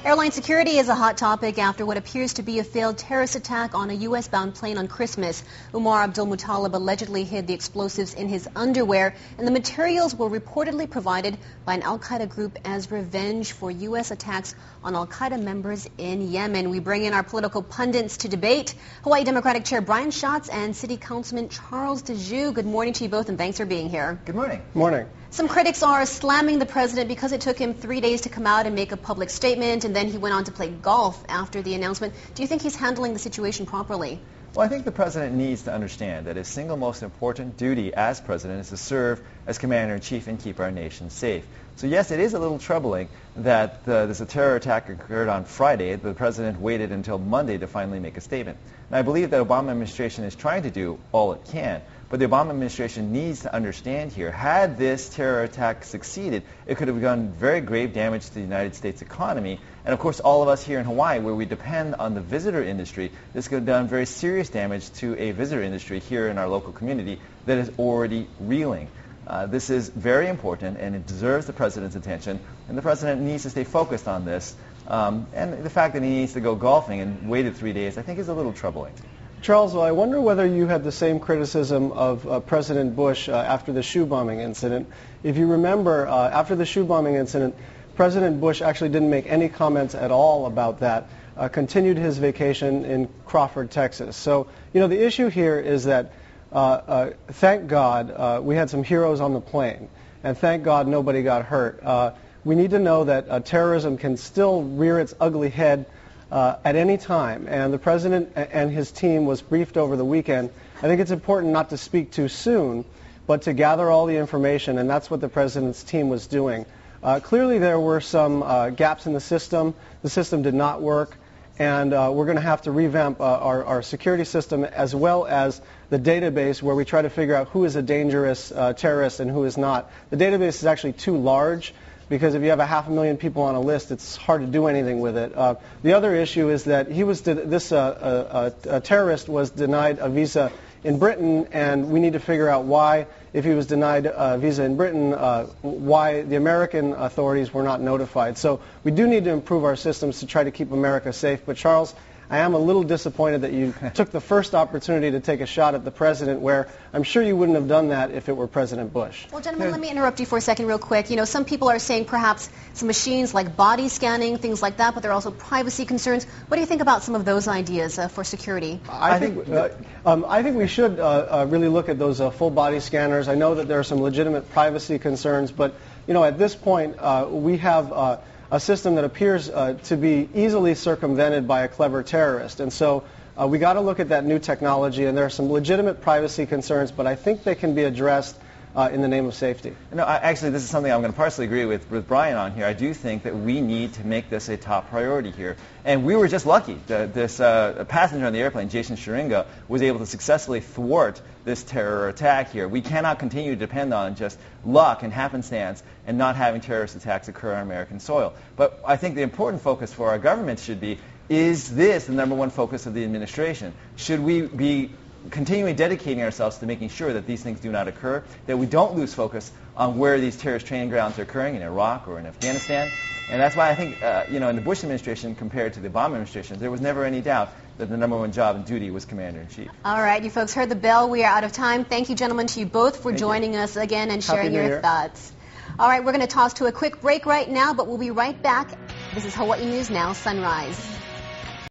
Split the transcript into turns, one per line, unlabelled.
Airline security is a hot topic after what appears to be a failed terrorist attack on a U.S.-bound plane on Christmas. Umar Abdul-Muttalib allegedly hid the explosives in his underwear, and the materials were reportedly provided by an al-Qaeda group as revenge for U.S. attacks on al-Qaeda members in Yemen. We bring in our political pundits to debate. Hawaii Democratic Chair Brian Schatz and City Councilman Charles DeJoux. Good morning to you both, and thanks for being here.
Good morning.
Morning.
Some critics are slamming the president because it took him 3 days to come out and make a public statement, and then he went on to play golf after the announcement. Do you think he's handling the situation properly?
Well, I think the president needs to understand that his single most important duty as president is to serve as commander-in-chief and keep our nation safe. So yes, it is a little troubling that this terror attack occurred on Friday. The president waited until Monday to finally make a statement. And I believe the Obama administration is trying to do all it can. But the Obama administration needs to understand here, had this terror attack succeeded, it could have done very grave damage to the United States economy. And of course, all of us here in Hawaii, where we depend on the visitor industry, this could have done very serious damage to a visitor industry here in our local community that is already reeling. This is very important, and it deserves the president's attention. And the president needs to stay focused on this. And the fact that he needs to go golfing and waited 3 days, I think is a little troubling.
Charles, I wonder whether you had the same criticism of President Bush after the shoe bombing incident. If you remember, after the shoe bombing incident, President Bush actually didn't make any comments at all about that, continued his vacation in Crawford, Texas. So, you know, the issue here is that, thank God, we had some heroes on the plane, and thank God nobody got hurt. We need to know that terrorism can still rear its ugly head at any time, and the president and his team was briefed over the weekend. I think it's important not to speak too soon, but to gather all the information, and that's what the president's team was doing. Clearly there were some gaps in the system. The system did not work, and we're going to have to revamp our security system as well as the database where we try to figure out who is a dangerous terrorist and who is not. The database is actually too large, because if you have 500,000 people on a list, it's hard to do anything with it. The other issue is that a terrorist was denied a visa in Britain, and we need to figure out why, if he was denied a visa in Britain, why the American authorities were not notified. So we do need to improve our systems to try to keep America safe. But Charles, I am a little disappointed that you took the first opportunity to take a shot at the president, where I'm sure you wouldn't have done that if it were President Bush.
Well, gentlemen, let me interrupt you for a second real quick. You know, some people are saying perhaps some machines like body scanning, things like that, but there are also privacy concerns. What do you think about some of those ideas for security?
I think we should really look at those full body scanners. I know that there are some legitimate privacy concerns, but, you know, at this point, we have a system that appears to be easily circumvented by a clever terrorist. And so we got to look at that new technology, and there are some legitimate privacy concerns, but I think they can be addressed in the name of safety.
No, actually, this is something I'm going to partially agree with Brian on here. I do think that we need to make this a top priority here. And we were just lucky that this passenger on the airplane, Jason Sharinga, was able to successfully thwart this terror attack here. We cannot continue to depend on just luck and happenstance and not having terrorist attacks occur on American soil. But I think the important focus for our government should be, is this the number one focus of the administration? Should we be continually dedicating ourselves to making sure that these things do not occur, that we don't lose focus on where these terrorist training grounds are occurring in Iraq or in Afghanistan? And that's why I think, in the Bush administration compared to the Obama administration, there was never any doubt that the number one job and duty was commander-in-chief.
All right, you folks heard the bell. We are out of time. Thank you, gentlemen, to you both for joining us again and sharing your thoughts. All right, we're going to toss to a quick break right now, but we'll be right back. This is Hawaii News Now, Sunrise.